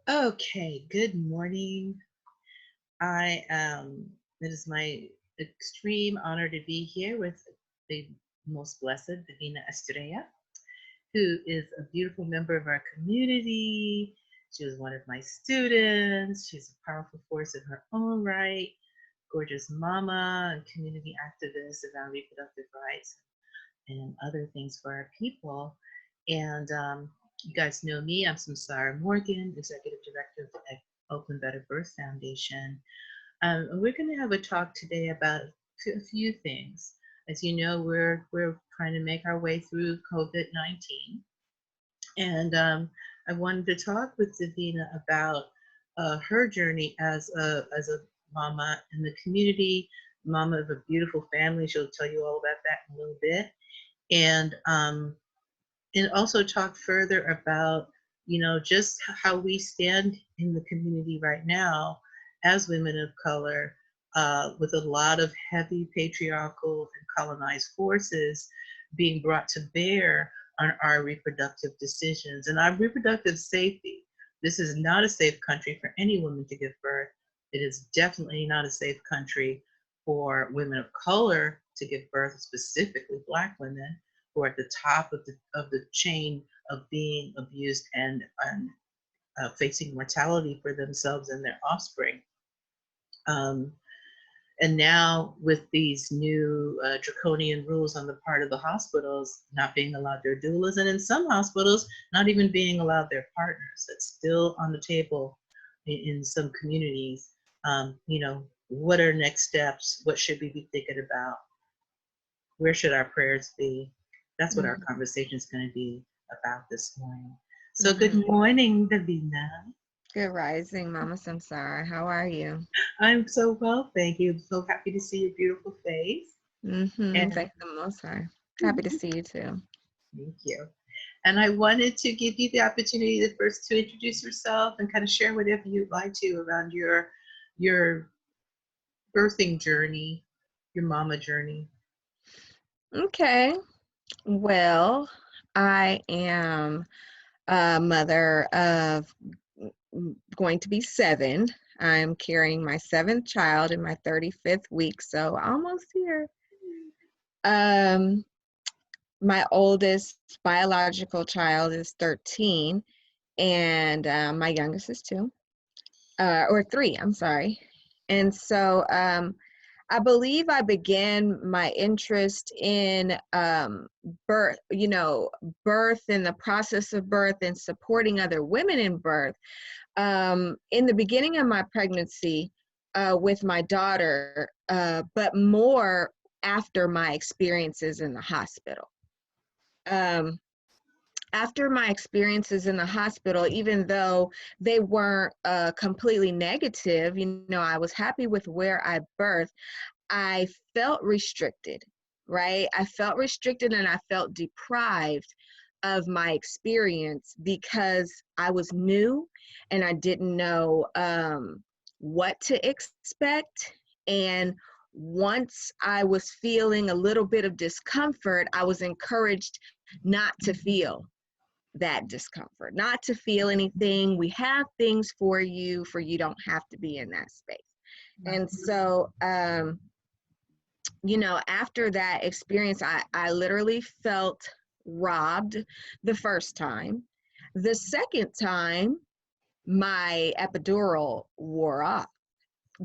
Okay, good morning. It is my extreme honor to be here with the most blessed Divina Estrella, who is a beautiful member of our community. She was one of my students. She's a powerful force in her own right, gorgeous mama and community activist around reproductive rights and other things for our people. And you guys know me. I'm Samsarah Morgan, Executive Director of the Oakland Better Birth Foundation. We're going to have a talk today about a few things. As you know, we're trying to make our way through COVID-19, and I wanted to talk with Divina about her journey as a mama in the community, mama of a beautiful family. She'll tell you all about that in a little bit, and also talk further about just how we stand in the community right now as women of color, with a lot of heavy patriarchal and colonized forces being brought to bear on our reproductive decisions and our reproductive safety. This is not a safe country for any woman to give birth. It is definitely not a safe country for women of color to give birth, specifically Black women who are at the top of the chain of being abused and facing mortality for themselves and their offspring. Um, and now, with these new draconian rules on the part of the hospitals, not being allowed their doulas, and in some hospitals, not even being allowed their partners, that's still on the table in some communities. What are next steps? What should we be thinking about? Where should our prayers be? That's what our Mhm. conversation is going to be about this morning. So, good Mhm. morning, Divina. Good rising, Mama Samsara. How are you? I'm so well, thank you. So happy to see your beautiful face. And Thank the Most High. Happy to see you too. thank you. And I wanted to give you the opportunity to first to introduce yourself and kind of share whatever you'd like to around your birthing journey, your mama journey. Okay. Well, I am a mother of going to be 7. I'm carrying my 7th child in my 35th week, so almost here. Um, my oldest biological child is 13, and my youngest is 2. Or 3, I'm sorry. And so I believe I began my interest in birth, birth and the process of birth and supporting other women in birth in the beginning of my pregnancy with my daughter, but more after my experiences in the hospital. Um, After my experiences in the hospital, even though they weren't completely negative, I was happy with where I birthed. I felt restricted, right? I felt restricted and I felt deprived of my experience because I was new and I didn't know what to expect. And once I was feeling a little bit of discomfort, I was encouraged not to feel that discomfort, not to feel anything. We have things for you don't have to be in that space. And so, after that experience, I literally felt robbed the first time. The second time, my epidural wore off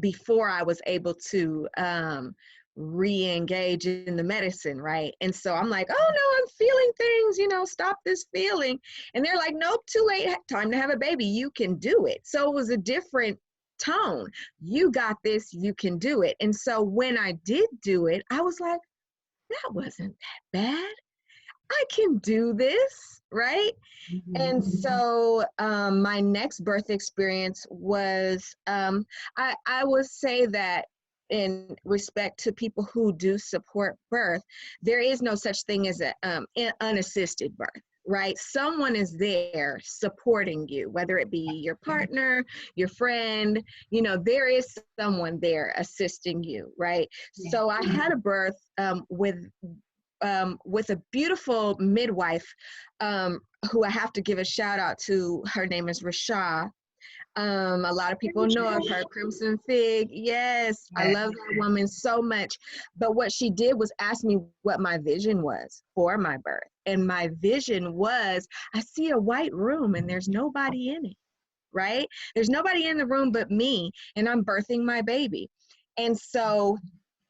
before I was able to re-engage in the medicine, right? And so I'm like, oh no, I'm feeling things, stop this feeling. And they're like, nope, too late, time to have a baby. You can do it. So it was a different tone. You got this, you can do it. And so when I did do it, I was like, that wasn't that bad. I can do this, right? Mhm. And so my next birth experience was, I would say that in respect to people who do support birth, there is no such thing as an unassisted birth, right? Someone is there supporting you, whether it be your partner, your friend, there is someone there assisting you, right? Yeah. So I had a birth with a beautiful midwife, who I have to give a shout out to. Her name is Rasha. A lot of people know of her, Crimson Fig. Yes, I Yeah. love that woman so much. But what she did was ask me what my vision was for my birth. And my vision was, I see a white room and there's nobody in it, right? There's nobody in the room but me, and I'm birthing my baby. And so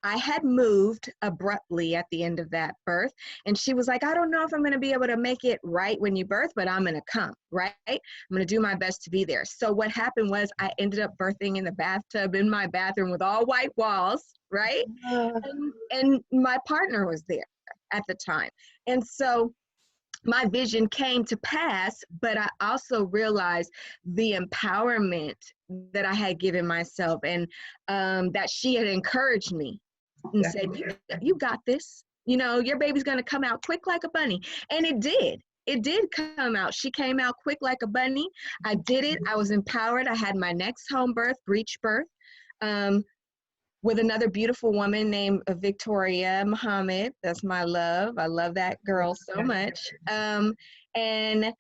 I had moved abruptly at the end of that birth, and she was like, I don't know if I'm going to be able to make it right when you birth, but I'm going to come, right? I'm going to do my best to be there. So what happened was I ended up birthing in the bathtub in my bathroom with all white walls, right? And my partner was there at the time. And so my vision came to pass, but I also realized the empowerment that I had given myself, and that she had encouraged me and said, you got this. You know, your baby's going to come out quick like a bunny. And it did. It did come out. She came out quick like a bunny. I did it. I was empowered. I had my next home birth, breech birth, with another beautiful woman named Victoria Muhammad. That's my love. I love that girl so much. And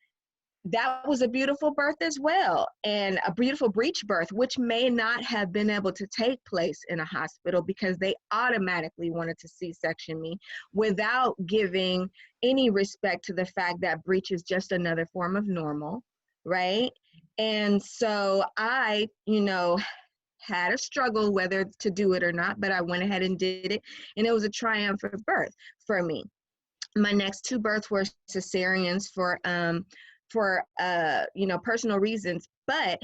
that was a beautiful birth as well, and a beautiful breech birth, which may not have been able to take place in a hospital because they automatically wanted to C-section me without giving any respect to the fact that breech is just another form of normal, right? And so I, had a struggle whether to do it or not, but I went ahead and did it, and it was a triumphant birth for me. My next two births were cesareans for personal reasons, but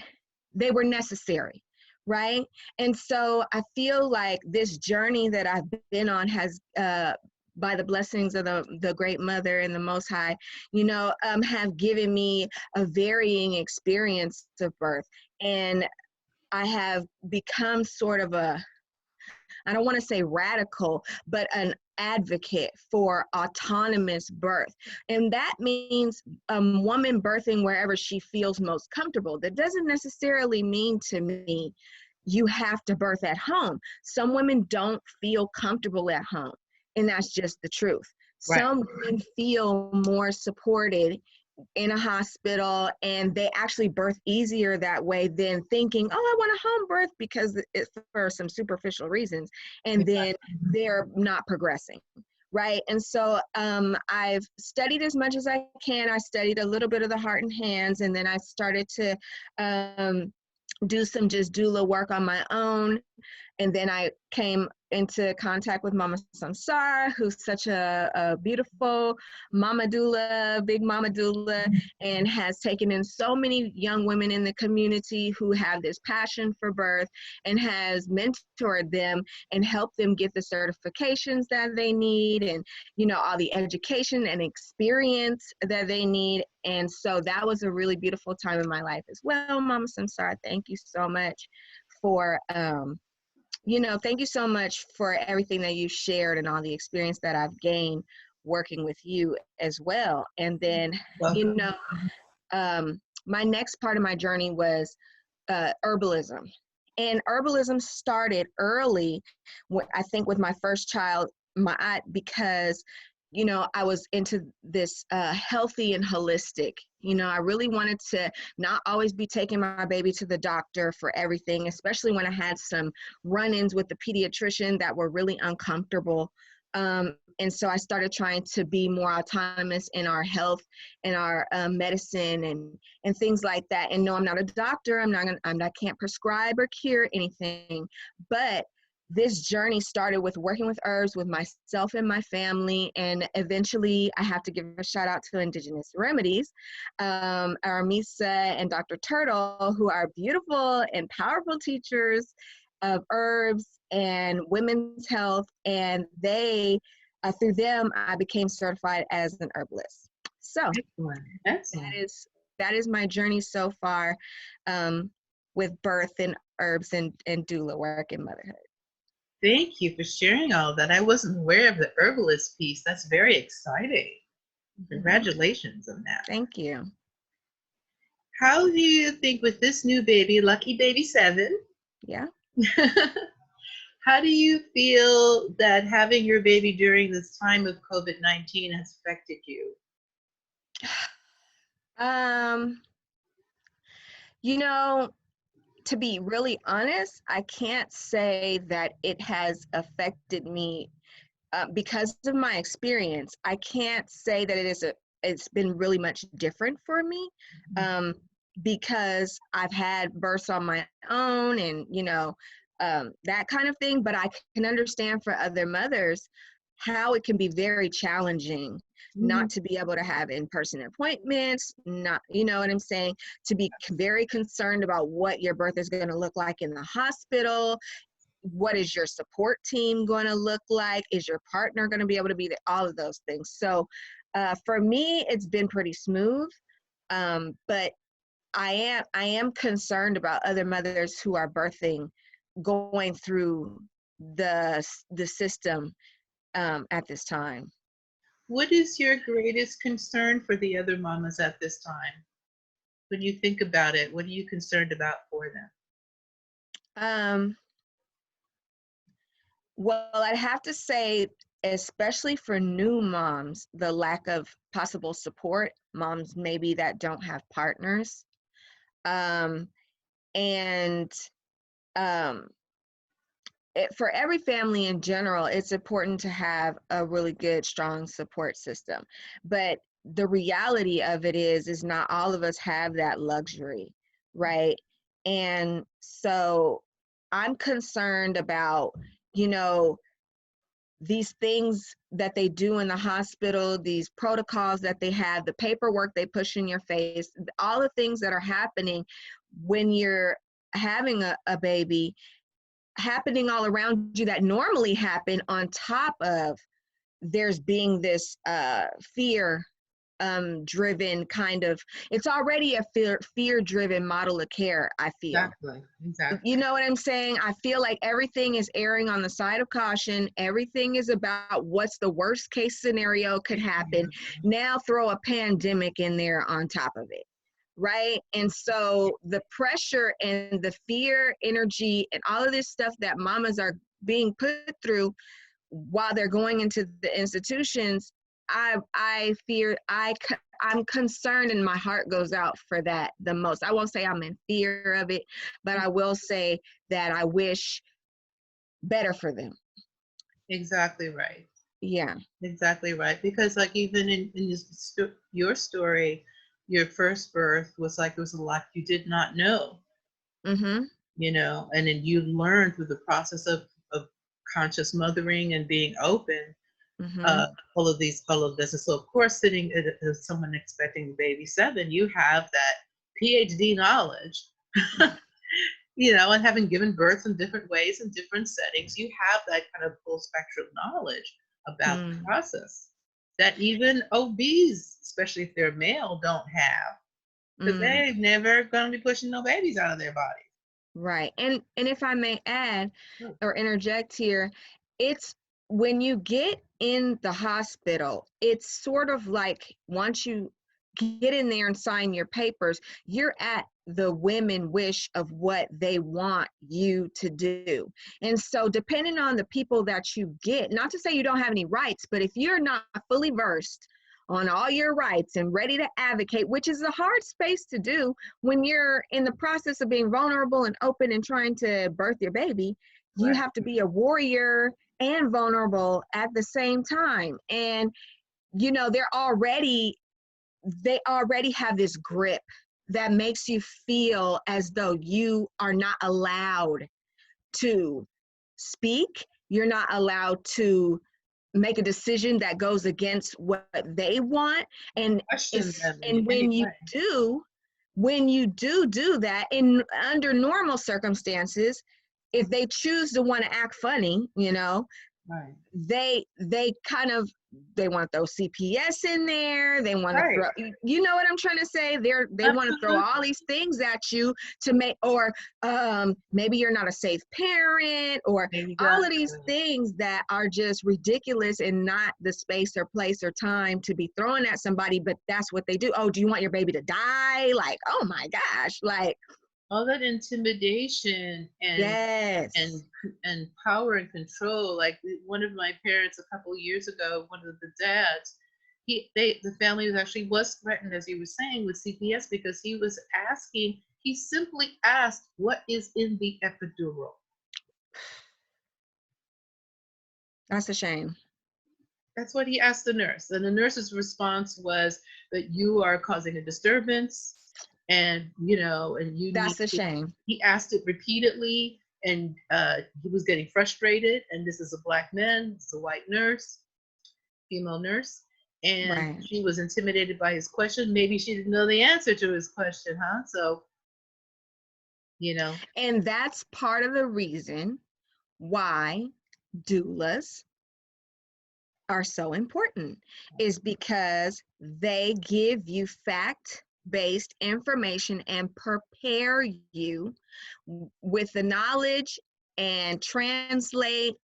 they were necessary, right? And so I feel like this journey that I've been on has, by the blessings of the Great Mother and the Most High, have given me a varying experience of birth. And I have become sort of I don't want to say radical, but an advocate for autonomous birth. And that means a woman birthing wherever she feels most comfortable. That doesn't necessarily mean to me you have to birth at home. Some women don't feel comfortable at home, and that's just the truth. Right. Some women feel more supported in a hospital, and they actually birth easier that way than thinking, oh, I want a home birth because it's for some superficial reasons, and then they're not progressing, right? And so I've studied as much as I can. I studied a little bit of the heart and hands, and then I started to do some just doula work on my own. And then I came into contact with Mama Samsarah, who's such a beautiful mama doula, big mama doula, and has taken in so many young women in the community who have this passion for birth, and has mentored them and helped them get the certifications that they need, and all the education and experience that they need. And so that was a really beautiful time in my life as well. Mama Samsarah, thank you so much for thank you so much for everything that you've shared and all the experience that I've gained working with you as well. And then, my next part of my journey was herbalism. And herbalism started early, I think, with my first child, because I was into this healthy and holistic. I really wanted to not always be taking my baby to the doctor for everything, especially when I had some run-ins with the pediatrician that were really uncomfortable. And so I started trying to be more autonomous in our health and our medicine and things like that. And no, I'm not a doctor. I can't prescribe or cure anything, but this journey started with working with herbs with myself and my family, and eventually I have to give a shout out to Indigenous Remedies, our Misa and Dr. Turtle, who are beautiful and powerful teachers of herbs and women's health, and they, through them, I became certified as an herbalist. So Excellent. that is my journey so far, with birth and herbs and doula work and motherhood. Thank you for sharing all that. I wasn't aware of the herbalist piece. That's very exciting. Congratulations on that. Thank you. How do you think with this new baby, lucky baby 7? Yeah. How do you feel that having your baby during this time of COVID-19 has affected you? to be really honest, I can't say that it has affected me because of my experience. I can't say that it's been really much different for me, um, because I've had births on my own and, that kind of thing. But I can understand for other mothers how it can be very challenging Mhm. not to be able to have in-person appointments, not, you know what I'm saying, to be very concerned about what your birth is going to look like in the hospital. What is your support team going to look like? Is your partner going to be able to be there? All of those things. So for me, it's been pretty smooth. But I am concerned about other mothers who are birthing, going through the system at this time. What is your greatest concern for the other mamas at this time? When you think about it, what are you concerned about for them? Um, well, I'd have to say, especially for new moms, the lack of possible support, moms maybe that don't have partners. Um, and um, for every family in general, it's important to have a really good, strong support system. But the reality of it is not all of us have that luxury, right? And so I'm concerned about, you know, these things that they do in the hospital, these protocols that they have, the paperwork they push in your face, all the things that are happening when you're having a baby, happening all around you that normally happen, on top of there's being this fear driven kind of, it's already a fear driven model of care, I feel. Exactly. You Exactly. know what I'm saying? I feel like everything is erring on the side of caution. Everything is about what's the worst case scenario could happen. Now throw a pandemic in there on top of it, right? And so the pressure and the fear, energy, and all of this stuff that mamas are being put through while they're going into the institutions, I fear, I'm concerned, and my heart goes out for that the most. I won't say I'm in fear of it, but I will say that I wish better for them. Exactly right. Yeah. Exactly right. Because like even in your story, your first birth was like it was a lot you did not know, Mhm. and then you learned through the process of conscious mothering and being open, uh, Mhm. all of this. And so, of course, sitting as someone expecting the baby seven, you have that PhD knowledge, and having given birth in different ways in different settings, you have that kind of full spectrum knowledge about the Mm. process that even OBs, especially if they're male, don't have because Mm. they're never going to be pushing no babies out of their body. Right. And if I may add Oh, or interject here, it's when you get in the hospital, it's sort of like once you get in there and sign your papers, you're at the women wish of what they want you to do. And so depending on the people that you get, not to say you don't have any rights, but if you're not fully versed on all your rights and ready to advocate, which is a hard space to do when you're in the process of being vulnerable and open and trying to birth your baby, you right. have to be a warrior and vulnerable at the same time. And they already have this grip that makes you feel as though you are not allowed to speak, you're not allowed to make a decision that goes against what they want. and Question it's them in and any when you way. do do that in under normal circumstances, if they choose to want to act funny, Right. they kind of, they want to throw CPS in there. They want to Right. throw, you know what I'm trying to say? They want to throw all Absolutely. these things at you to make, or maybe you're not a safe parent, or all of these Exactly. things that are just ridiculous and not the space or place or time to be thrown at somebody. But that's what they do. Oh, do you want your baby to die? Like, oh my gosh, like, All that intimidation and yes. and power and control. Like one of my parents a couple of years ago, one of the dads, the family was threatened, as you were saying, with CPS because he He simply asked, "What is in the epidural?" That's a shame. That's what he asked the nurse. And the nurse's response was that you are causing a disturbance, and and you need That's a to. shame. He asked it repeatedly, and he was getting frustrated. And this is a Black man, this is a white nurse, female nurse, and Right. she was intimidated by his question. Maybe she didn't know the answer to his question, huh? So, you know, And that's part of the reason why doulas are so important, is because they give you fact-based information and prepare you with the knowledge and translate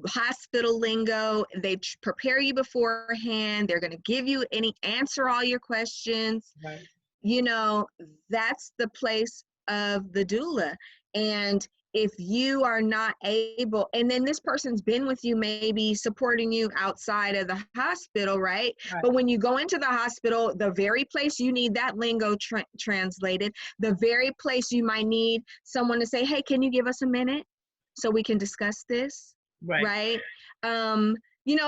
hospital lingo. They prepare you beforehand. They're going to give you answer all your questions. right, You know, that's the place of the doula. And if you are not able, and then this person's been with you, maybe supporting you outside of the hospital, right? right, But when you go into the hospital, the very place you need that lingo translated, the very place you might need someone to say, hey, can you give us a minute so we can discuss this, right. right?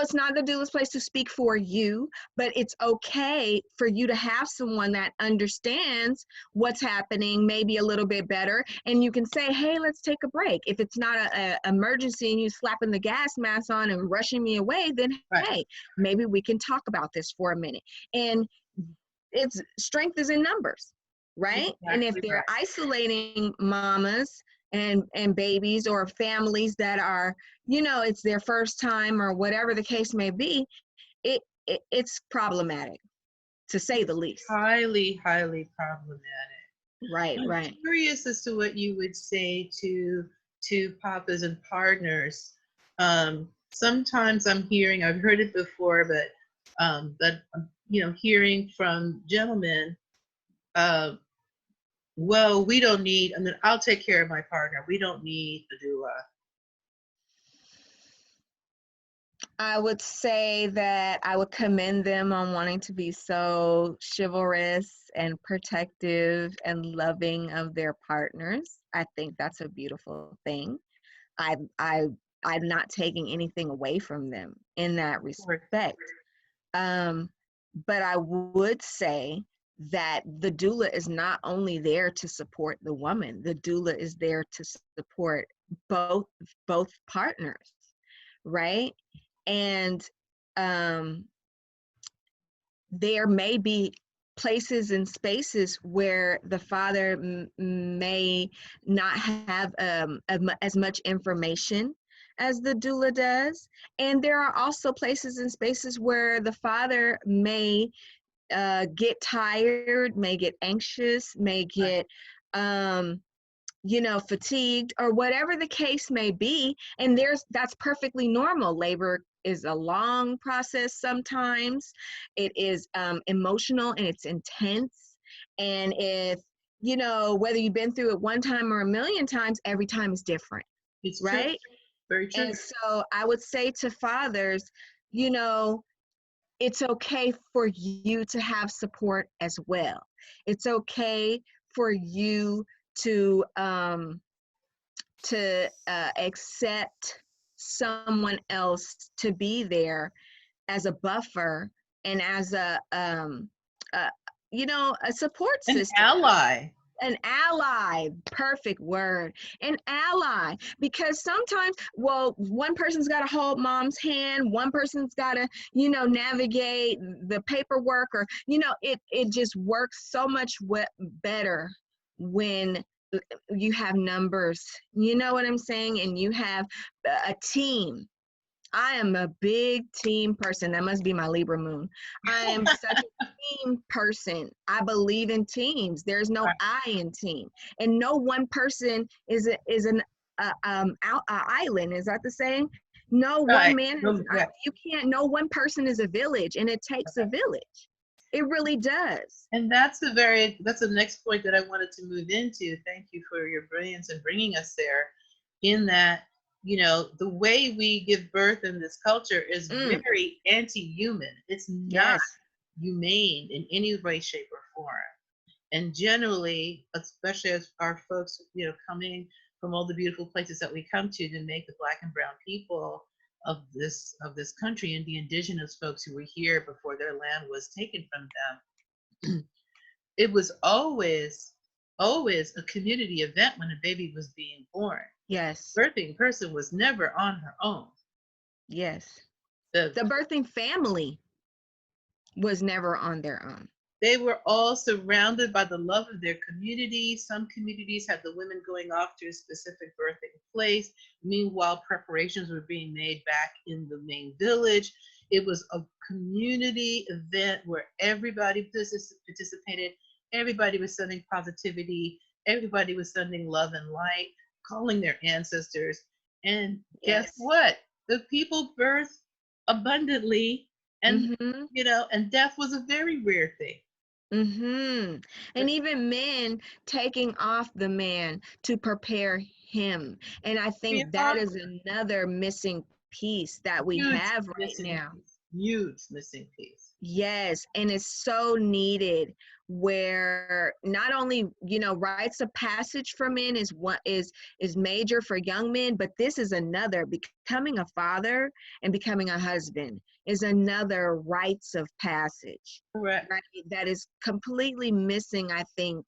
It's not the doula's place to speak for you, but it's okay for you to have someone that understands what's happening maybe a little bit better, and you can say, hey, let's take a break. If it's not a emergency and you slapping the gas mask on and rushing me away, then Right. hey, maybe we can talk about this for a minute. And it's strength is in numbers, right? And if Exactly they're right. isolating mamas and babies or families that are, it's their first time or whatever the case may be, it's problematic, to say the least. Highly, highly problematic. Right, I'm right. curious as to what you would say to papas and partners. Sometimes I've heard it before, but hearing from gentlemen, uh, well, we don't need. I mean, I'll take care of my partner. We don't need the doula. I would say that I would commend them on wanting to be so chivalrous and protective and loving of their partners. I think that's a beautiful thing. I I I'm not taking anything away from them in that respect. Um, but I would say that the doula is not only there to support the woman, the doula is there to support both both partners, right? And um, there may be places and spaces where the father may not have as much information as the doula does. And there are also places and spaces where the father may get tired, may get anxious, may get fatigued, or whatever the case may be. And that's perfectly normal. Labor is a long process sometimes. It is emotional and it's intense. And if, whether you've been through it one time or a million times, every time is different, It's true. right? Very true. And so I would say to fathers, it's okay for you to have support as well. It's okay for you to accept someone else to be there as a buffer and as a a support An system. ally. An ally, perfect word, an ally. Because sometimes, well, one person's got to hold mom's hand, one person's got to, navigate the paperwork, or, it just works so much better when you have numbers, you know what I'm saying? And you have a team. I am a big team person. That must be my Libra moon. I am such a team person. I believe in teams. There's no I in team, and no one person is an island. Is that the saying? No one man is. You can't. No one person is a village, and it takes a village. It really does. And that's the next point that I wanted to move into. Thank you for your brilliance in bringing us there. In that, the way we give birth in this culture is very anti-human. It's not humane in any way, shape, or form. And generally, especially as our folks, coming from all the beautiful places that we come to make the Black and brown people of this country, and the indigenous folks who were here before their land was taken from them, it was always a community event when a baby was being born. Yes. Birthing person was never on her own. Yes. The The birthing family was never on their own. They were all surrounded by the love of their community. Some communities had the women going off to a specific birthing place. Meanwhile, preparations were being made back in the main village. It was a community event where everybody participated. Everybody was sending positivity. Everybody was sending love and light, calling their ancestors. And guess Yes. what? The people birthed abundantly, and Mm-hmm. and death was a very rare thing. Mm-hmm. And even men taking off the man to prepare him. And I think that is another missing piece that we Huge have right missing now. piece. Huge missing piece. Yes, and it's so needed, where not only, rites of passage for men is what is major for young men, but this is another. Becoming a father and becoming a husband is another rites of passage, Correct. right? That is completely missing, I think,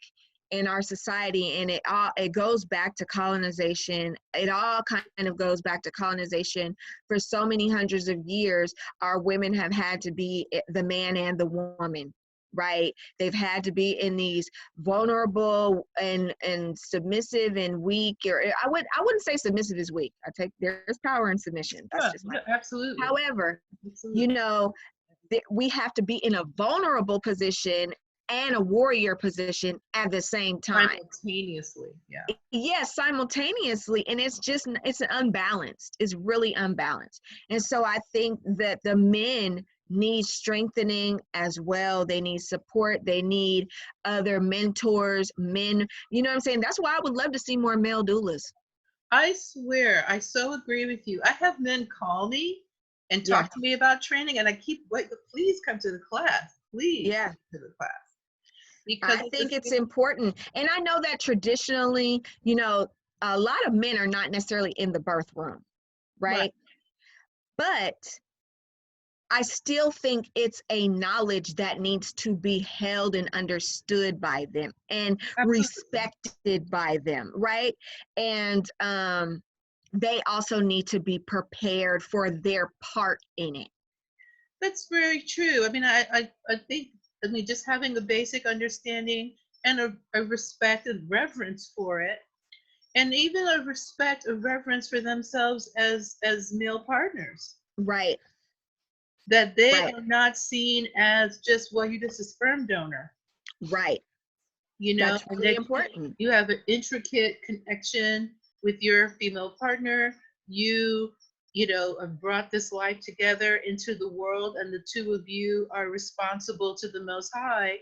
in our society. And it goes back to colonization. It all kind of goes back to colonization. For so many hundreds of years, our women have had to be the man and the woman, right? They've had to be in these vulnerable and submissive and weak, or I wouldn't say submissive is weak. There's power in submission. That's just my Absolutely. However, Absolutely. we have to be in a vulnerable position and a warrior position at the same time. Simultaneously, yeah. Yes, simultaneously. And it's unbalanced. It's really unbalanced. And so I think that the men need strengthening as well. They need support. They need other mentors, men. You know what I'm saying? That's why I would love to see more male doulas. I swear, I so agree with you. I have men call me and talk to me about training, and I keep waiting, please come to the class. Please come to the class. Because I think it's important. And I know that traditionally, a lot of men are not necessarily in the birth room, right? But I still think it's a knowledge that needs to be held and understood by them and respected by them, right? And they also need to be prepared for their part in it. That's very true. I mean, I think, just having a basic understanding and a respect and reverence for it, and even a respect, a reverence for themselves as male partners. Right. That they are not seen as just, well, you're just a sperm donor. Right. That's really important. You have an intricate connection with your female partner. You have brought this life together into the world, and the two of you are responsible to the Most High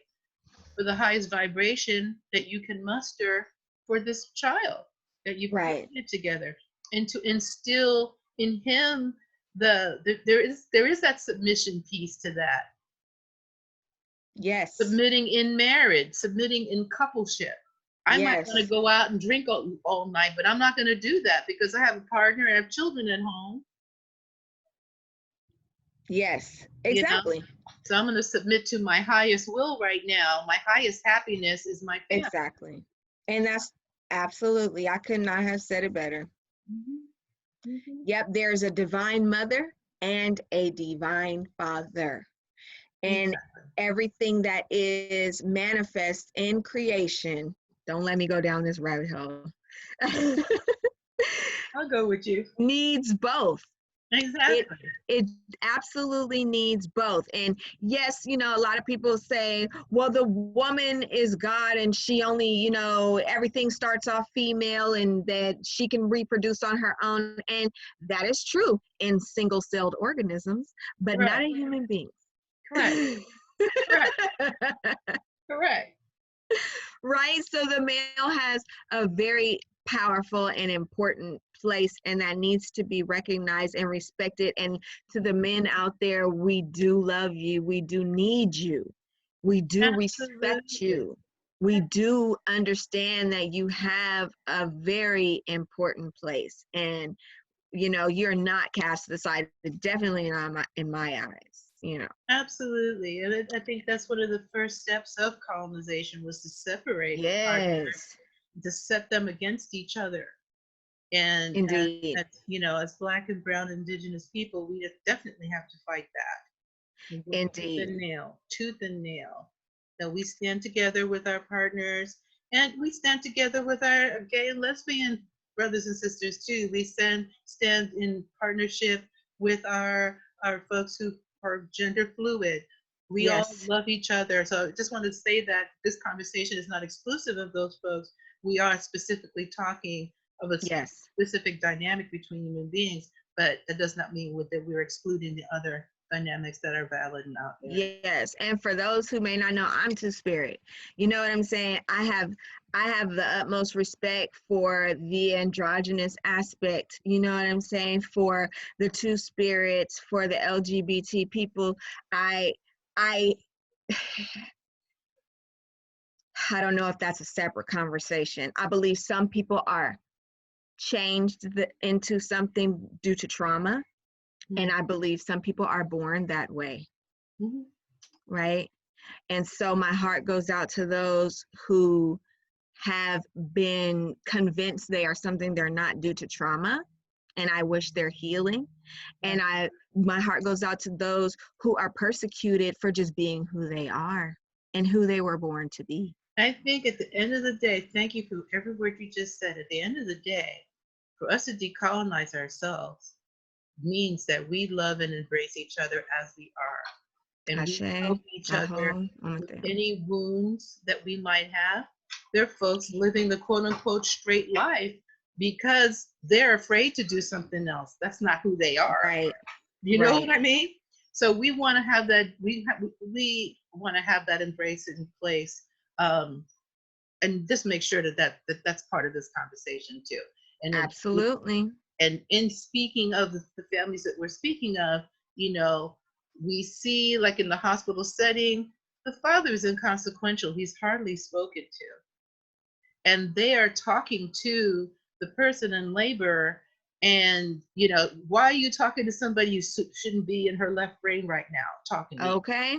for the highest vibration that you can muster for this child that you've created together, and to instill in him there is that submission piece to that. Yes. Submitting in marriage, submitting in coupleship. I might want to go out and drink all night, but I'm not going to do that because I have a partner and I have children at home. Yes, exactly. So I'm going to submit to my highest will right now. My highest happiness is my family. Exactly. And that's absolutely, I could not have said it better. Mm-hmm. Mm-hmm. Yep, there's a divine mother and a divine father. And everything that is manifest in creation, don't let me go down this rabbit hole. I'll go with you. Needs both. Exactly. It absolutely needs both. And yes, a lot of people say, well, the woman is God and she only, everything starts off female and that she can reproduce on her own. And that is true in single-celled organisms, but not in human beings. Correct. Correct. Right? So the male has a very powerful and important place, and that needs to be recognized and respected. And to the men out there, we do love you. We do need you. We do respect you. we do understand that you have a very important place, and you're not cast aside, definitely not in my eyes. Absolutely. And I think that's one of the first steps of colonization was to separate partners, Yes, to set them against each other. And indeed. as Black and Brown Indigenous people, we definitely have to fight that. We go Indeed. tooth and nail. That we stand together with our partners, and we stand together with our gay and lesbian brothers and sisters too. We stand in partnership with our folks who are gender fluid. We all Yes. love each other. So I just want to say that this conversation is not exclusive of those folks. We are specifically talking of a Yes. specific dynamic between human beings, but that does not mean that we're excluding the other dynamics that are valid and out there. Yes. And for those who may not know, I'm Two-Spirit. You know what I'm saying? I have the utmost respect for the androgynous aspect. You know what I'm saying? For the Two-Spirits, for the LGBT people. I I don't know if that's a separate conversation. I believe some people are changed into something due to trauma. And I believe some people are born that way. Mm-hmm. Right? And so my heart goes out to those who have been convinced they are something they're not due to trauma. And I wish they're healing. And my heart goes out to those who are persecuted for just being who they are and who they were born to be. I think at the end of the day, thank you for every word you just said. At the end of the day, for us to decolonize ourselves means that we love and embrace each other as we are. And we Ashe, help each other Aho, with any wounds that we might have. There are folks living the quote unquote straight life because they're afraid to do something else. That's not who they are. Right. You know what I mean? So we want to have that. We want to have that embrace in place, and just make sure that's part of this conversation too. And Absolutely. And in speaking of the families that we're speaking of, we see, like in the hospital setting, the father is inconsequential. He's hardly spoken to, and they are talking to the person in labor. And why are you talking to somebody who shouldn't be in her left brain right now talking to you? Okay.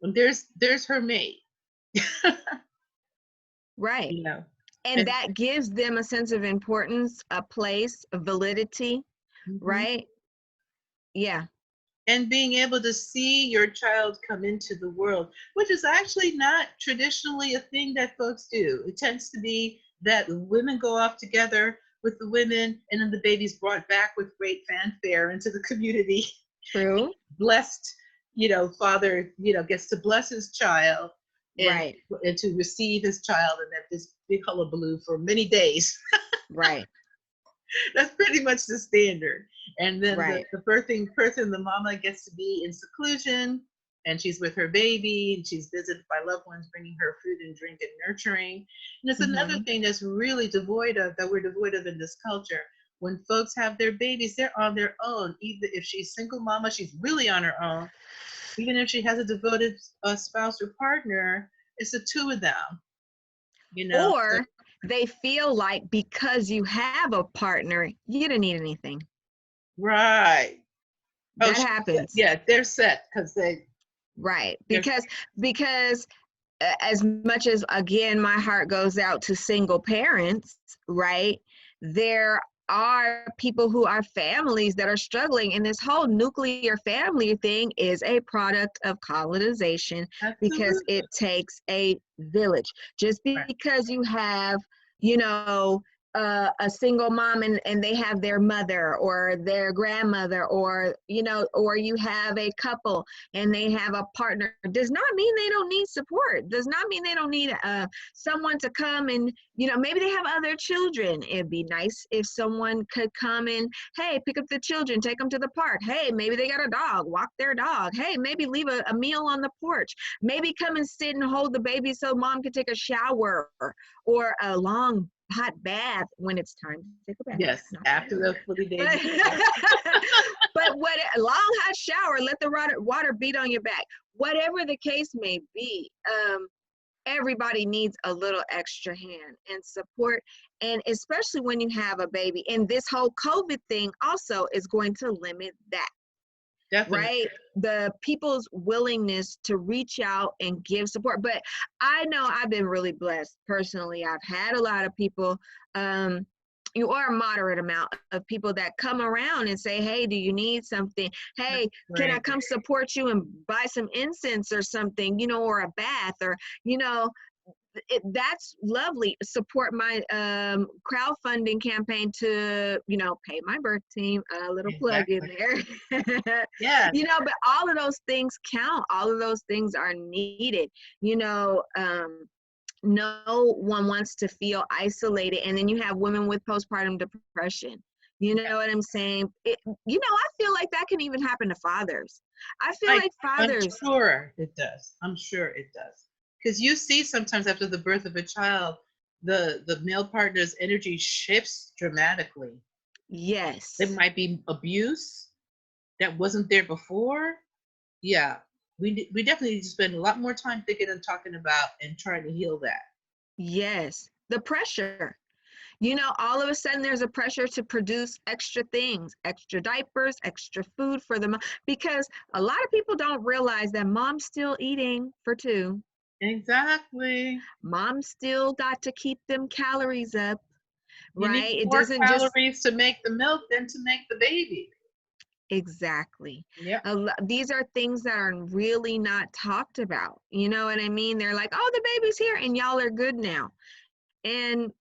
And there's her mate. Right. And that gives them a sense of importance, a place, a validity, right? Yeah. And being able to see your child come into the world, which is actually not traditionally a thing that folks do. It tends to be that women go off together with the women, and then the baby's brought back with great fanfare into the community. True. Blessed, father, gets to bless his child and to receive his child, and that this big hullabaloo for many days. Right. That's pretty much the standard. And then the birthing person, the mama, gets to be in seclusion, and she's with her baby, and she's visited by loved ones bringing her food and drink and nurturing. And it's another thing that's really that we're devoid of in this culture. When folks have their babies, they're on their own. Even if she's single mama, she's really on her own. Even if she has a devoted spouse or partner, it's the two of them. Or they feel like because you have a partner, you didn't need anything. Right. That happens. Yeah, they're set because they. Right. Because as much as, again, my heart goes out to single parents, right? There are people who are families that are struggling, and this whole nuclear family thing is a product of colonization. Absolutely. Because it takes a village. Just because you have, a single mom and they have their mother or their grandmother, or you have a couple and they have a partner, does not mean they don't need support, does not mean they don't need someone to come and maybe they have other children. It'd be nice if someone could come and, hey, pick up the children, take them to the park. Hey, maybe they got a dog, walk their dog. Hey, maybe leave a meal on the porch. Maybe come and sit and hold the baby so mom can take a shower or a long hot bath when it's time to take a bath. Yes, after the 40 days. But what a long hot shower, let the water beat on your back. Whatever the case may be, everybody needs a little extra hand and support. And especially when you have a baby. And this whole COVID thing also is going to limit that, Definitely. right? The people's willingness to reach out and give support. But I know I've been really blessed personally. I've had a lot of people, you are a moderate amount of people that come around and say, hey, do you need something? Hey, can I Right. come support you and buy some incense or something, you know, or a bath, or, you know, that's lovely. Support my crowdfunding campaign to, you know, pay my birth team, a little plug in Exactly. there. Yeah. You know, but all of those things count. All of those things are needed. You know, no one wants to feel isolated. And then you have women with postpartum depression. You know what I'm saying? You know, I feel like that can even happen to fathers. I feel I, like I'm fathers, sure it does. I'm sure it does. Because you see sometimes after the birth of a child, the male partner's energy shifts dramatically. There yes, might be abuse that wasn't there before. Yeah, we definitely need to spend a lot more time thinking and talking about and trying to heal that. yes. The pressure. You know, all of a sudden there's a pressure to produce extra things, extra diapers, extra food for the mom, because a lot of people don't realize that mom's still eating for two. Exactly. Mom still got to keep them calories up, You need right? It more doesn't just calories to make the milk than to make the baby. exactly. Yep. These are things that are really not talked about. You know what I mean? They're like, oh, the baby's here and y'all are good now. And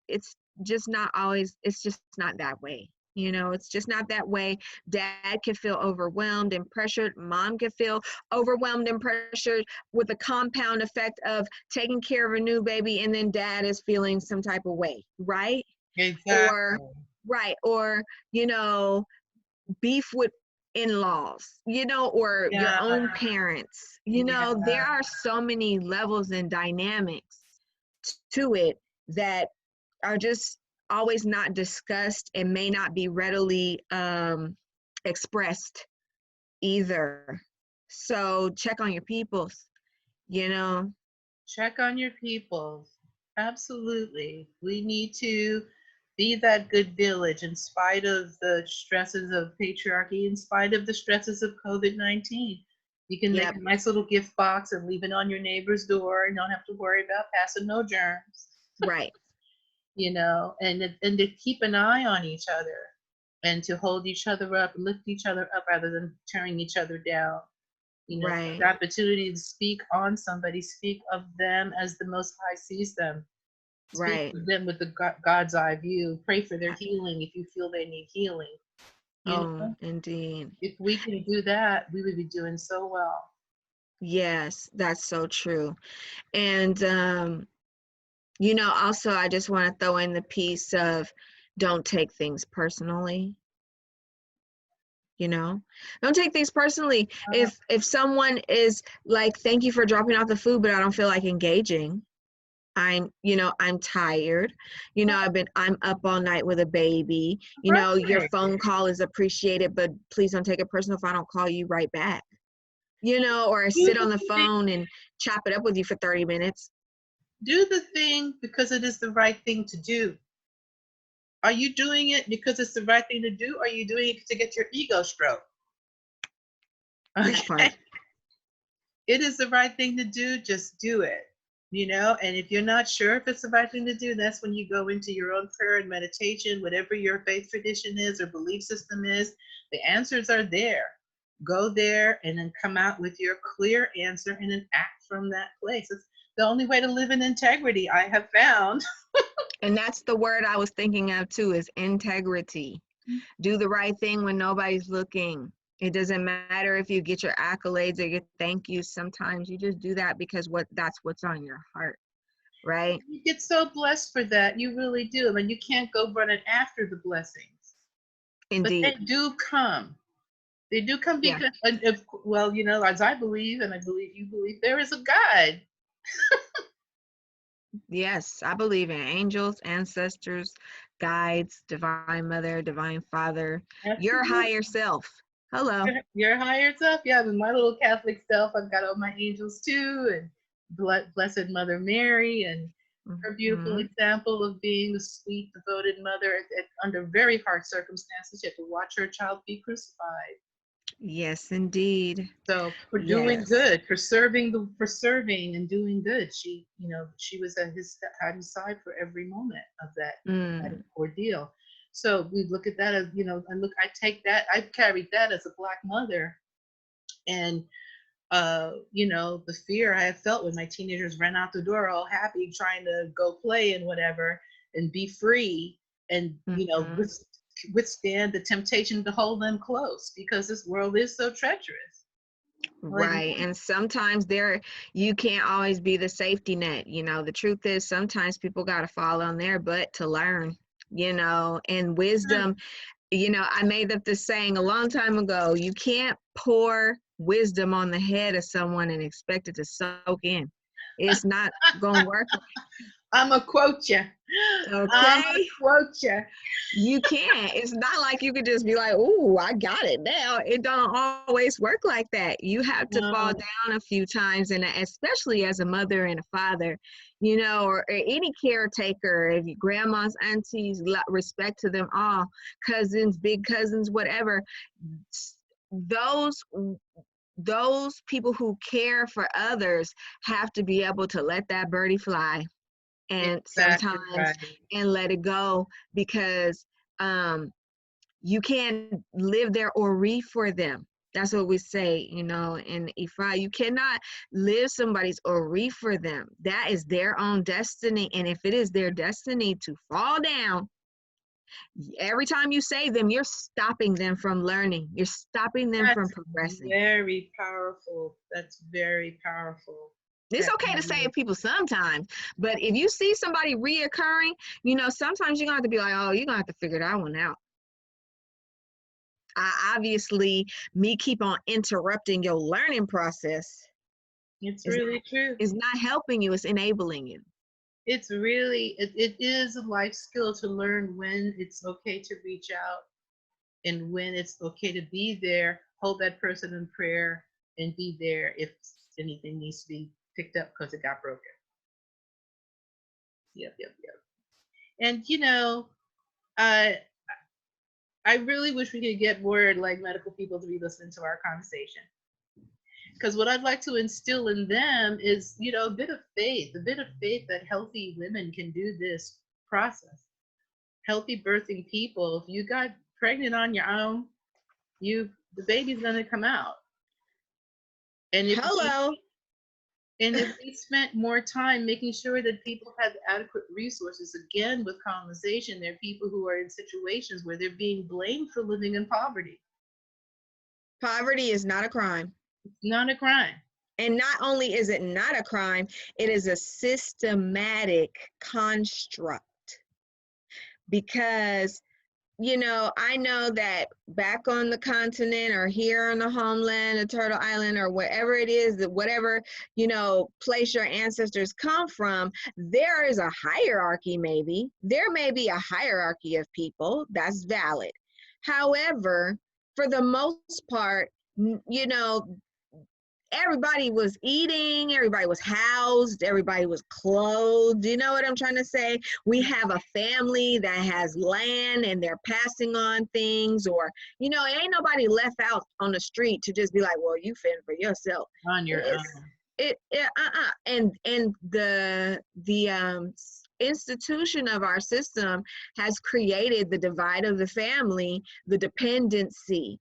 it's just not always, it's just not that way. You know, it's just not that way. Dad can feel overwhelmed and pressured. Mom can feel overwhelmed and pressured with a compound effect of taking care of a new baby, and then dad is feeling some type of way, right? Or, Exactly. right, or, you know, beef with in-laws, you know, or your Yeah. own parents. You know, there Yeah. are so many levels and dynamics to it that are just always not discussed and may not be readily expressed either. So check on your peoples, you know. Check on your people. Absolutely. We need to be that good village in spite of the stresses of patriarchy, in spite of the stresses of COVID-19. You can make Yep, a nice little gift box and leave it on your neighbor's door and don't have to worry about passing no germs, right, and to keep an eye on each other and to hold each other up, lift each other up rather than tearing each other down. The right, opportunity to speak on somebody, speak of them as the Most High sees them. Speak right. of them with the God's eye view. Pray for their healing if you feel they need healing. You Oh, know, indeed. if we can do that, we would be doing so well. Yes, that's so true. And you know, also I just want to throw in the piece of don't take things personally. You know, don't take things personally. Uh, If someone is like, thank you for dropping off the food, but I don't feel like engaging. I'm, you know, I'm tired. You know, I'm up all night with a baby. You know, your right. phone call is appreciated, but please don't take it personal if I don't call you right back. You know, or Do sit on the the thing. phone and chop it up with you for 30 minutes. Do the thing because it is the right thing to do. Are you doing it because it's the right thing to do? Or are you doing it to get your ego stroked? That Okay. part. It is the right thing to do, just do it. And if you're not sure if it's the right thing to do, that's when you go into your own prayer and meditation, whatever your faith tradition is or belief system is, the answers are there. Go there and then come out with your clear answer and then act from that place. It's the only way to live in integrity, I have found. And that's the word I was thinking of too, is integrity. Do the right thing when nobody's looking. It doesn't matter if you get your accolades or your thank yous. Sometimes you just do that because that's what's on your heart, right? You get so blessed for that. You really do. I mean, you can't go running after the blessings, but they Indeed. do come. They do come Yeah. because, if, well, as I believe, and I believe you believe, there is a God. Yes, I believe in angels, ancestors, guides, divine mother, divine father, your Absolutely. higher self. Hello. Your higher self. Yeah, with my little Catholic self, I've got all my angels too, and Blessed Mother Mary and her beautiful Mhm. example of being a sweet, devoted mother under very hard circumstances. She had to watch her child be crucified. Yes, indeed. So for doing Yes. good, for serving and doing good, she was at his side for every moment of that Mm. ordeal. So we look at that as, I take that, I carried that as a Black mother, and the fear I have felt when my teenagers ran out the door all happy, trying to go play and whatever, and be free, and Mhm. withstand the temptation to hold them close because this world is so treacherous. Like, Right. And sometimes you can't always be the safety net. The truth is sometimes people got to fall on their butt to learn, and wisdom. I made up this saying a long time ago: you can't pour wisdom on the head of someone and expect it to soak in. It's not going to work. I'm a quote you. I'm a Okay. quote you. You can't. It's not like you could just be like, "Ooh, I got it now." It don't always work like that. You have to fall No, down a few times, and especially as a mother and a father, or any caretaker, if you grandmas, aunties, respect to them all, cousins, big cousins, whatever. Those those people who care for others have to be able to let that birdie fly, and exactly sometimes, right. and let it go, because um you can't live there or read for them. That's what we say, in Ifa. You cannot live somebody's or read for them. That is their own destiny. And if it is their destiny to fall down, every time you save them, you're stopping them from learning. You're stopping them from That's progressing. very powerful. That's very powerful. It's That okay to really is. save people sometimes, but if you see somebody reoccurring, sometimes you're gonna have to be like, oh, you're gonna have to figure that one out. Obviously, me keep on interrupting your learning process It's is really true. not helping you, it's enabling you. It is a life skill to learn when it's okay to reach out and when it's okay to be there, hold that person in prayer, and be there if anything needs to be picked up because it got broken. Yep, yep, yep. And I I really wish we could get more like medical people to be listening to our conversation. Because what I'd like to instill in them is, a bit of faith that healthy women can do this process. Healthy birthing people, if you got pregnant on your own, the baby's gonna come out. And Hello. if we spent more time making sure that people have adequate resources, again with colonization, there are people who are in situations where they're being blamed for living in poverty. Poverty is not a crime. It's not a crime. And not only is it not a crime, it is a systematic construct, because I know that back on the continent or here on the homeland, or Turtle Island, or wherever it is, that whatever, place your ancestors come from, there is a hierarchy, maybe. There may be a hierarchy of people. That's valid. However, for the most part, everybody was eating, everybody was housed, everybody was clothed. You know what I'm trying to say? We have a family that has land and they're passing on things, or, ain't nobody left out on the street to just be like, well, you fend for yourself. On your It's own. and the institution of our system has created the divide of the family, the dependency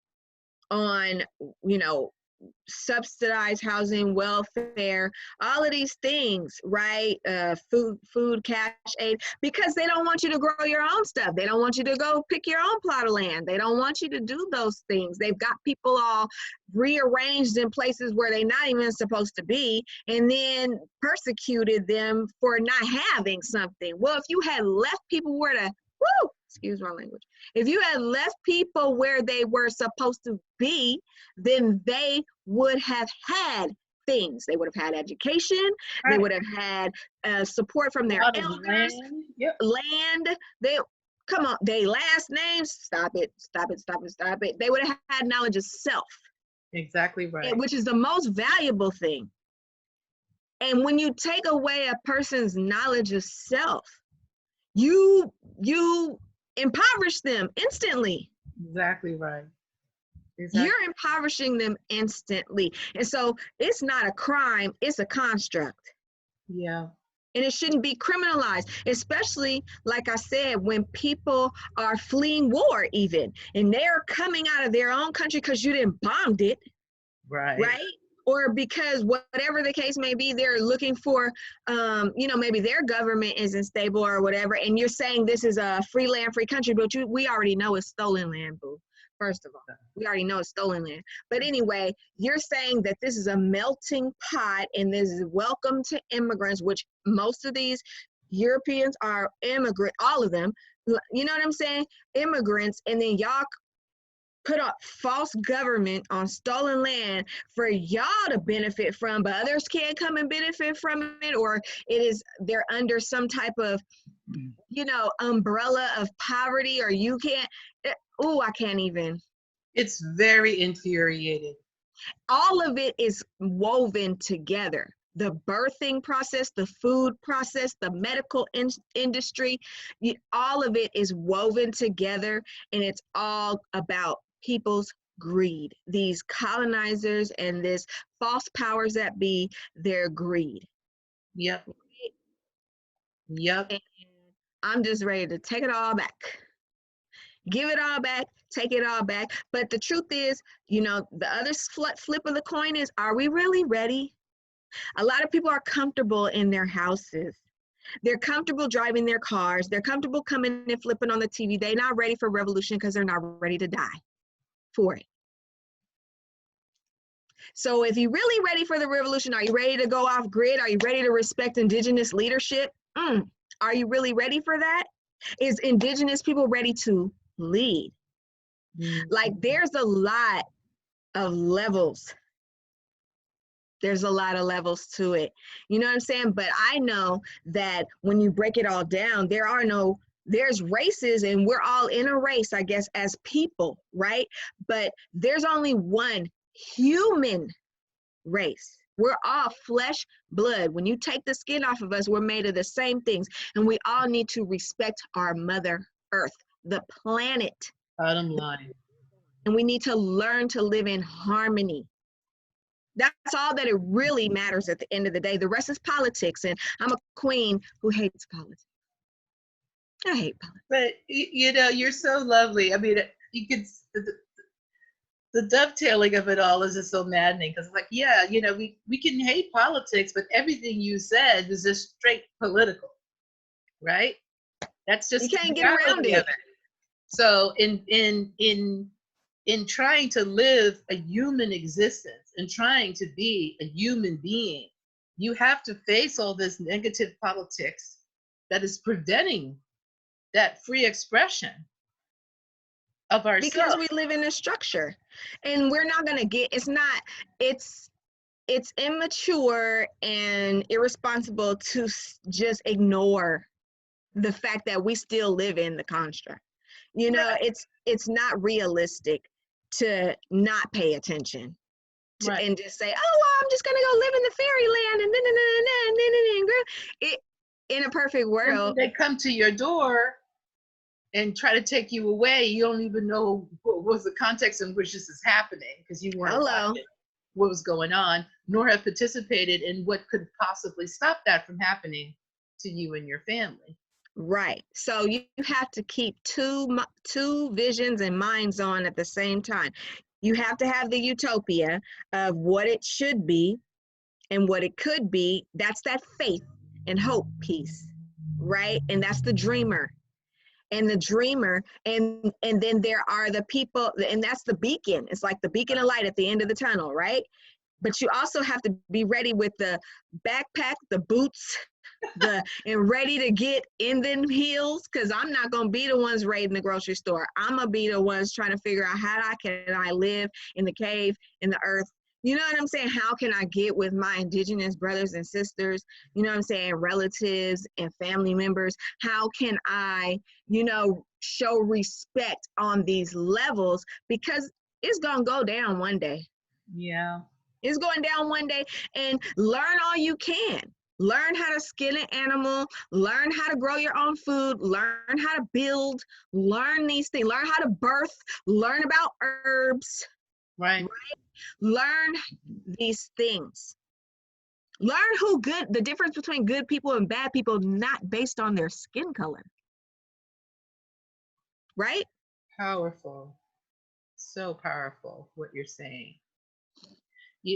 on, you know, subsidized housing, welfare, all of these things, right? Food, cash aid, because they don't want you to grow your own stuff. They don't want you to go pick your own plot of land. They don't want you to do those things. They've got people all rearranged in places where they're not even supposed to be, and then persecuted them for not having something. Well, if you had left people where to, excuse my language, if you had left people where they were supposed to be, then they would have had things. They would have had education. They Right. would have had support from A their lot of elders, land. Yep. land. They come on, they last names. Stop it! Stop it! Stop it! Stop it! They would have had knowledge of self, Exactly right. which is the most valuable thing. And when you take away a person's knowledge of self, you impoverish them instantly. Exactly right. Exactly. You're impoverishing them instantly. And so it's not a crime, it's a construct. Yeah. And it shouldn't be criminalized, especially, like I said, when people are fleeing war even, and they're coming out of their own country because you didn't bomb it, Right. right? Or because whatever the case may be, they're looking for, maybe their government isn't stable or whatever, and you're saying this is a free land, free country, but we already know it's stolen land, boo. First of all, we already know it's stolen land. But anyway, you're saying that this is a melting pot and this is welcome to immigrants, which most of these Europeans are immigrant, all of them, you know what I'm saying? Immigrants, and then y'all put up false government on stolen land for y'all to benefit from, but others can't come and benefit from it, or they're under some type of, umbrella of poverty, or you can't. I can't even. It's very infuriating. All of it is woven together. The birthing process, the food process, the medical industry, all of it is woven together, and it's all about people's greed. These colonizers and this false powers that be, their greed. Yep. Yep. And I'm just ready to take it all back. Give it all back, take it all back. But the truth is, the other flip of the coin is, are we really ready? A lot of people are comfortable in their houses. They're comfortable driving their cars. They're comfortable coming and flipping on the TV. They're not ready for revolution because they're not ready to die for it. So if you're really ready for the revolution, are you ready to go off grid? Are you ready to respect indigenous leadership? Are you really ready for that? Is indigenous people ready to lead? Like, there's a lot of levels. There's a lot of levels to it. You know what I'm saying? But I know that when you break it all down, there's races, and we're all in a race, I guess, as people, right? But there's only one human race. We're all flesh, blood. When you take the skin off of us, we're made of the same things. And we all need to respect our Mother Earth, the planet. Bottom line. And we need to learn to live in harmony. That's all that it really matters at the end of the day. The rest is politics, and I'm a queen who hates politics. I hate politics. But you're so lovely. I mean, you could, the dovetailing of it all is just so maddening, because it's like, yeah, we can hate politics, but everything you said was just straight political, right? That's just, you can't get around it. So in trying to live a human existence and trying to be a human being, you have to face all this negative politics that is preventing that free expression of ourselves. Because we live in a structure, and we're not going to get, it's immature and irresponsible to just ignore the fact that we still live in the construct. It's not realistic to not pay attention and just say, oh, well, I'm just gonna go live in the fairyland and in a perfect world. They come to your door and try to take you away. You don't even know what was the context in which this is happening, because you weren't watching what was going on, nor have participated in what could possibly stop that from happening to you and your family. Right. So you have to keep two visions and minds on at the same time. You have to have the utopia of what it should be and what it could be. That's that faith and hope piece, right? And that's the dreamer. And the dreamer, and then there are the people, and that's the beacon. It's like the beacon of light at the end of the tunnel, right? But you also have to be ready with the backpack, the boots, and ready to get in them heels, because I'm not going to be the ones raiding the grocery store. I'm going to be the ones trying to figure out how can I live in the cave, in the earth. You know what I'm saying? How can I get with my indigenous brothers and sisters, you know what I'm saying, relatives and family members? How can I, show respect on these levels? Because it's going to go down one day. Yeah. It's going down one day, and learn all you can. Learn how to skin an animal, learn how to grow your own food, learn how to build, learn these things, learn how to birth, learn about herbs, Right. learn these things. Learn the difference between good people and bad people, not based on their skin color. Right? Powerful. So powerful what you're saying.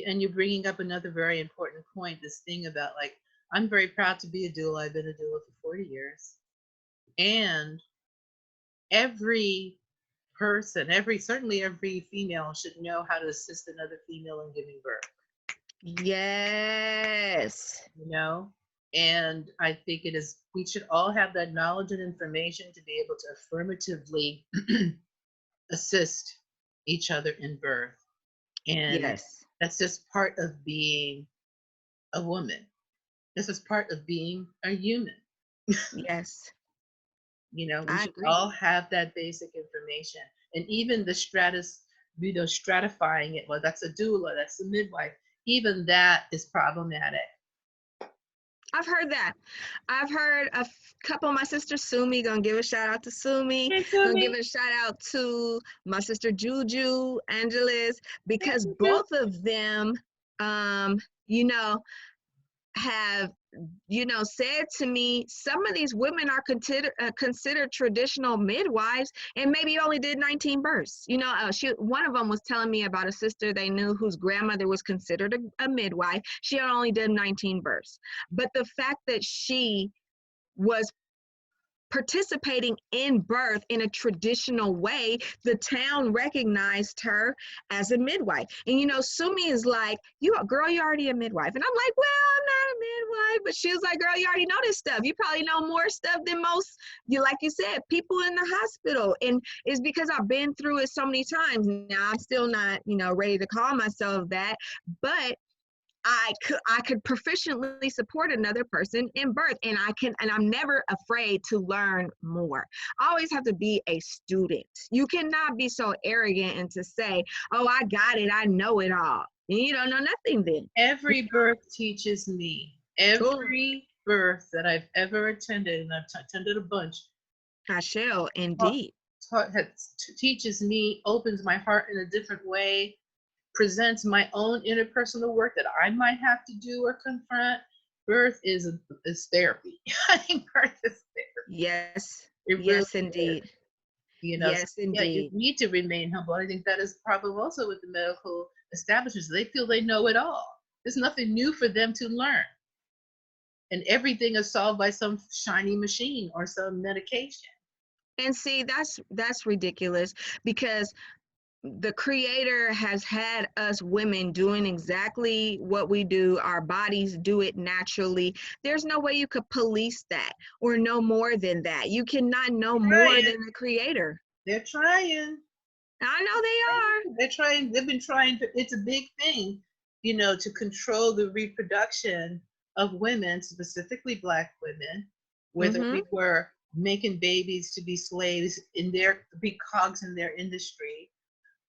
And you're bringing up another very important point, this thing about like, I'm very proud to be a doula. I've been a doula for 40 years. And every person, certainly every female should know how to assist another female in giving birth. Yes. You know? And I think we should all have that knowledge and information to be able to affirmatively assist each other in birth. And Yes. that's just part of being a woman. This is part of being a human. Yes. We I should agree. all have that basic information. And even the stratifying it, well, that's a doula, that's a midwife, even that is problematic. I've heard that. I've heard a couple of my sisters, Sumi, gonna give a shout out to Sumi. Hey, Gonna Sumi. give a shout out to my sister Juju, Angeles, because Hey, both of them, you know, have said to me, some of these women are considered traditional midwives and maybe only did 19 births. One of them was telling me about a sister they knew whose grandmother was considered a midwife. She only did 19 births. But the fact that she was participating in birth in a traditional way, the town recognized her as a midwife. And Sumi is like, you already a midwife. And I'm like, well, I'm not a midwife. But she was like, girl, you already know this stuff. You probably know more stuff than most, like you said, people in the hospital. And it's because I've been through it so many times. Now I'm still not, ready to call myself that, but I could proficiently support another person in birth, and I'm never afraid to learn more. I always have to be a student. You cannot be so arrogant and to say, oh, I got it, I know it all. And you don't know nothing then. Every birth teaches me. Every birth that I've ever attended, and I've attended a bunch. I shall, indeed. Teaches me, opens my heart in a different way, presents my own interpersonal work that I might have to do or confront. Birth is therapy. I think birth is therapy. Yes. Yes, indeed. Yes, indeed. You need to remain humble. I think that is the problem also with the medical establishments. They feel they know it all. There's nothing new for them to learn. And everything is solved by some shiny machine or some medication. And see, that's ridiculous, because the Creator has had us women doing exactly what we do. Our bodies do it naturally. There's no way you could police that or know more than that. You cannot know more than the Creator. They're trying. I know they are. They're trying. They've been trying. It's a big thing, to control the reproduction of women, specifically Black women, whether we were making babies to be slaves to be cogs in their industry,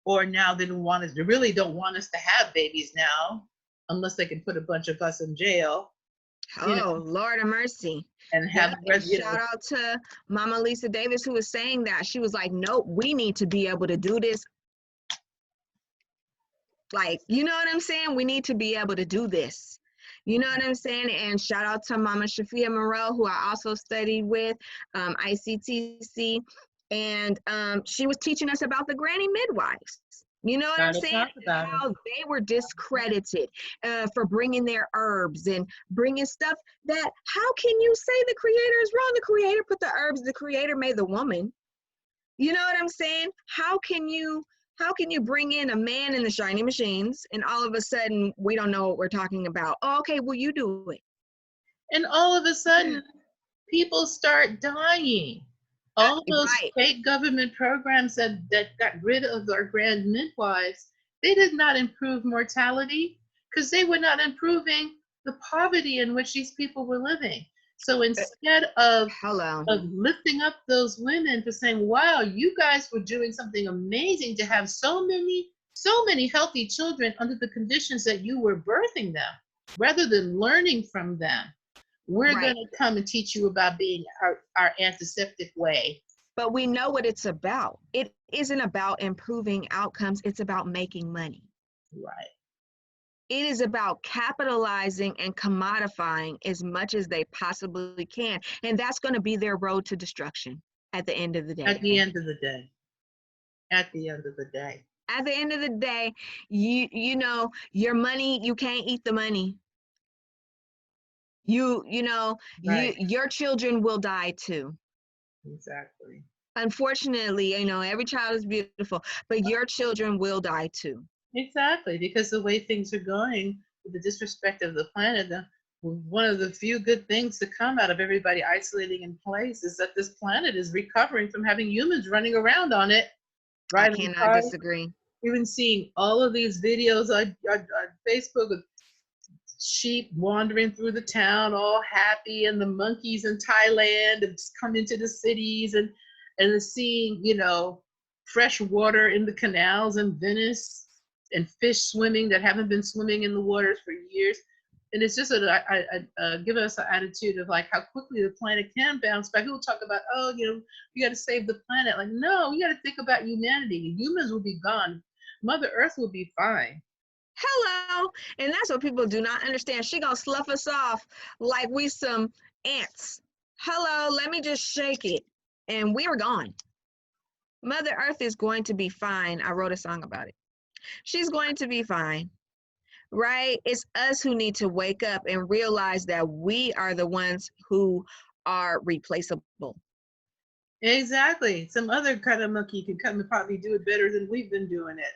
or now they really don't want us to have babies now, unless they can put a bunch of us in jail. Oh, Lord of mercy. And have shout out to Mama Lisa Davis, who was saying that. She was like, nope, we need to be able to do this. Like, you know what I'm saying? We need to be able to do this. You know what I'm saying? And shout out to Mama Shafia Moreau, who I also studied with, ICTC. And she was teaching us about the granny midwives. You know what I'm saying? How they were discredited for bringing their herbs and bringing stuff that, how can you say the Creator is wrong? The Creator put the herbs, the Creator made the woman. You know what I'm saying? How can you bring in a man in the shiny machines and all of a sudden we don't know what we're talking about? Oh, okay, well, you do it. And all of a sudden, people start dying. All those state government programs that got rid of our grand midwives, they did not improve mortality because they were not improving the poverty in which these people were living. So instead of lifting up those women for saying, wow, you guys were doing something amazing to have so many so many healthy children under the conditions that you were birthing them. Rather than learning from them, we're going Right. to come and teach you about being our antiseptic way. But we know what it's about. It isn't about improving outcomes, it's about making money. Right. It is about capitalizing and commodifying as much as they possibly can. And that's going to be their road to destruction at the end of the At day. the end of the day. At the end of the day. At the end of the day, you know, your money, you can't eat the money. You know, Right. your children will die too. Exactly. Unfortunately, you know, every child is beautiful, but your children will die too. Exactly. Because the way things are going, with the disrespect of the planet, one of the few good things to come out of everybody isolating in place is that this planet is recovering from having humans running around on it. I Right. cannot disagree. Even seeing all of these videos on Facebook of sheep wandering through the town all happy, and the monkeys in Thailand have come into the cities, and seeing, you know, fresh water in the canals in Venice, and fish swimming that haven't been swimming in the waters for years. And it's just give us an attitude of like how quickly the planet can bounce back. People talk about, oh, you know, you got to save the planet. Like, no, we got to think about humanity. Humans will be gone. Mother Earth will be fine. Hello. And that's what people do not understand. She gonna slough us off like we some ants. Hello, let me just shake it. And we were gone. Mother Earth is going to be fine. I wrote a song about it. She's going to be fine, right? It's us who need to wake up and realize that we are the ones who are replaceable. Exactly. Some other kind of monkey can come and probably do it better than we've been doing it.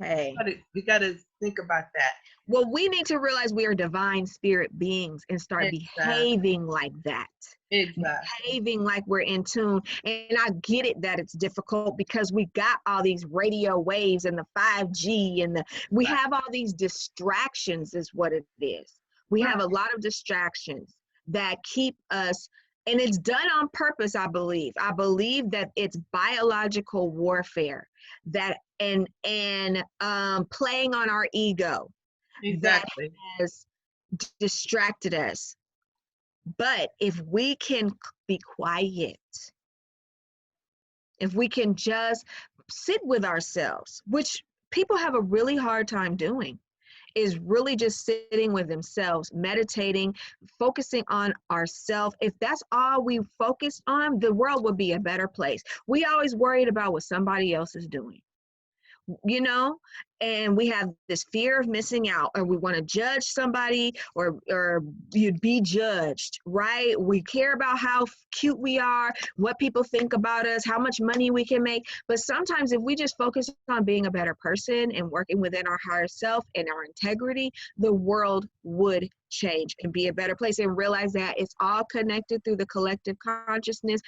Hey. We gotta think about that. Well, we need to realize we are divine spirit beings and start Exactly. behaving like that. Exactly. Behaving like we're in tune. And I get it that it's difficult because we got all these radio waves and the 5G and we have all these distractions is what it is. We have a lot of distractions that keep us, and it's done on purpose, I believe. I believe that it's biological warfare that and playing on our ego that Exactly. has distracted us. But if we can be quiet, if we can just sit with ourselves, which people have a really hard time doing, is really just sitting with themselves, meditating, focusing on ourselves. If that's all we focus on, the world would be a better place. We always worried about what somebody else is doing, you know, and we have this fear of missing out, or we want to judge somebody, or you'd be judged, right? We care about how cute we are, what people think about us, how much money we can make. But sometimes if we just focus on being a better person and working within our higher self and our integrity, the world would change and be a better place, and realize that it's all connected through the collective consciousness.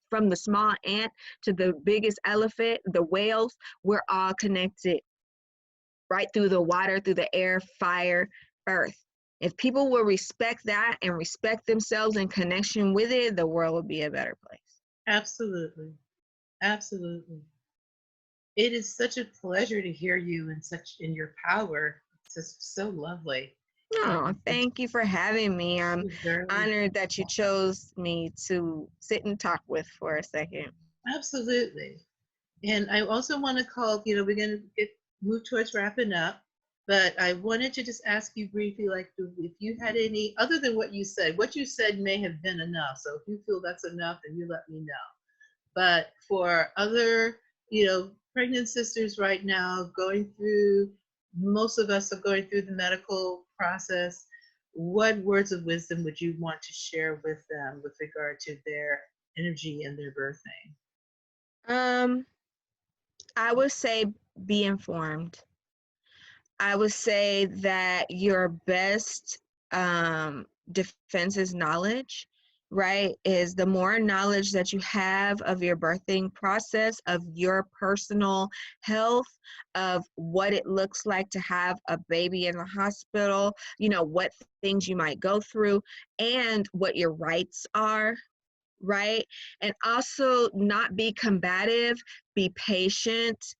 From the small ant to the biggest elephant, the whales, we're all connected right through the water, through the air, fire, earth. If people will respect that and respect themselves in connection with it, the world will be a better place. Absolutely. Absolutely. It is such a pleasure to hear you in your power. It's just so lovely. Oh, thank you for having me. I'm honored that you chose me to sit and talk with for a second. Absolutely. And I also want to call, you know, we're going to move towards wrapping up, but I wanted to just ask you briefly, like, if you had any, other than what you said may have been enough. So if you feel that's enough, then you let me know. But for other, you know, pregnant sisters right now most of us are going through the medical process. What words of wisdom would you want to share with them with regard to their energy and their birthing? I would say be informed. I would say that your best defense is knowledge, right? Is the more knowledge that you have of your birthing process, of your personal health, of what it looks like to have a baby in the hospital, you know, what things you might go through, and what your rights are, right? And also not be combative, be patient,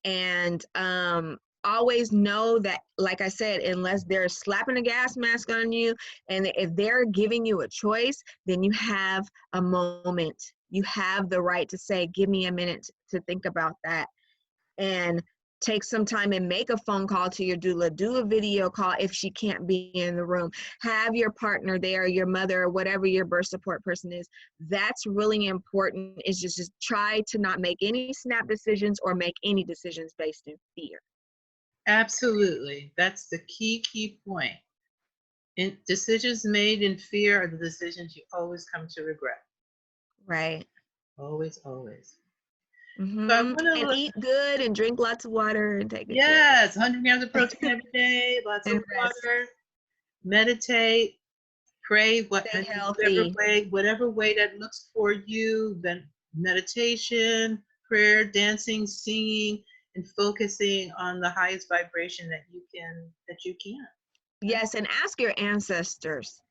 And always know that, like I said, unless they're slapping a gas mask on you, and if they're giving you a choice, then you have a moment. You have the right to say, give me a minute to think about that, and take some time and make a phone call to your doula, do a video call if she can't be in the room, have your partner there, your mother, or whatever your birth support person is. That's really important, is just try to not make any snap decisions or make any decisions based in fear. Absolutely. That's the key point. Decisions made in fear are the decisions you always come to regret. Right. Always, always. So I Mm-hmm. want to And look. eat good and drink lots of water and take good care of Yes, 100 grams of protein yourself. every day, lots of And rest. water, meditate, pray, Stay healthy. whatever way that looks for you. Then meditation, prayer, dancing, singing, and focusing on the highest vibration that you can. Yes, and ask your ancestors.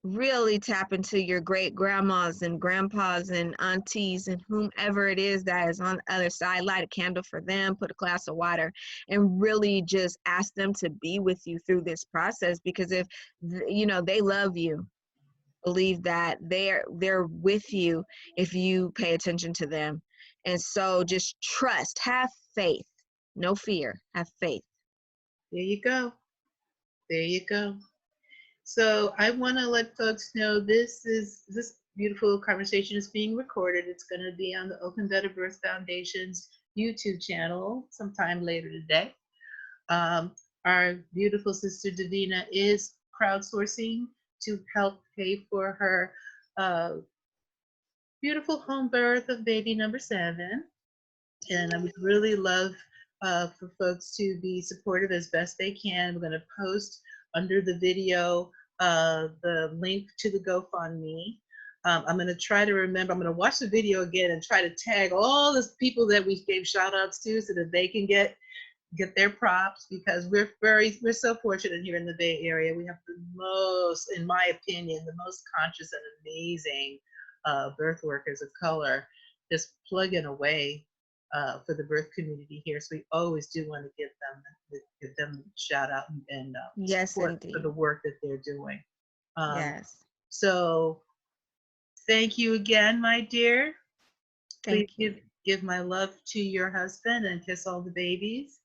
Really tap into your great grandmas and grandpas and aunties and whomever it is that is on the other side. Light a candle for them, put a glass of water, and really just ask them to be with you through this process, because if you know, they love you, believe that they're with you if you pay attention to them. And so just trust, have faith, no fear, have faith. There you go. There you go. So I want to let folks know this beautiful conversation is being recorded. It's going to be on the Oakland Better Birth Foundation's YouTube channel sometime later today. Um, our beautiful sister Divina is crowdsourcing to help pay for her uh, beautiful home birth of baby number 7. And I would really love for folks to be supportive as best they can. We're going to post under the video the link to the GoFundMe. I'm going to try to remember, I'm going to watch the video again and try to tag all the people that we gave shout outs to so that they can get their props, because we're so fortunate here in the Bay Area. We have the most, in my opinion, the most conscious and amazing birth workers of color just plugging away for the birth community here. So we always do want to give them a shout out and Yes, support for indeed. the work that they're doing. Um, Yes. so thank you again, my dear. Please Thank you. give my love to your husband and kiss all the babies.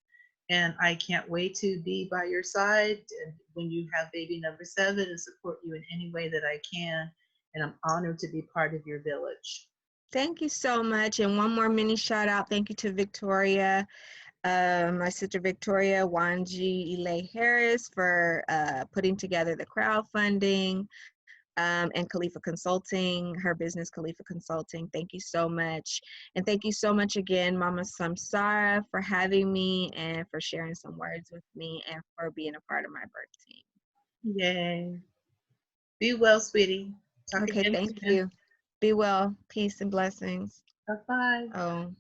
And I can't wait to be by your side when you have baby number 7 and support you in any way that I can. And I'm honored to be part of your village. Thank you so much. And one more mini shout out. Thank you to Victoria, my sister Victoria Wanji Ile Harris, for putting together the crowdfunding, and Khalifa Consulting, her business Khalifa Consulting. Thank you so much. And thank you so much again, Mama Samsarah, for having me and for sharing some words with me and for being a part of my birth team. Yay. Be well, sweetie. Talk Okay, again thank soon. you. Be well. Peace and blessings. Bye-bye. Oh.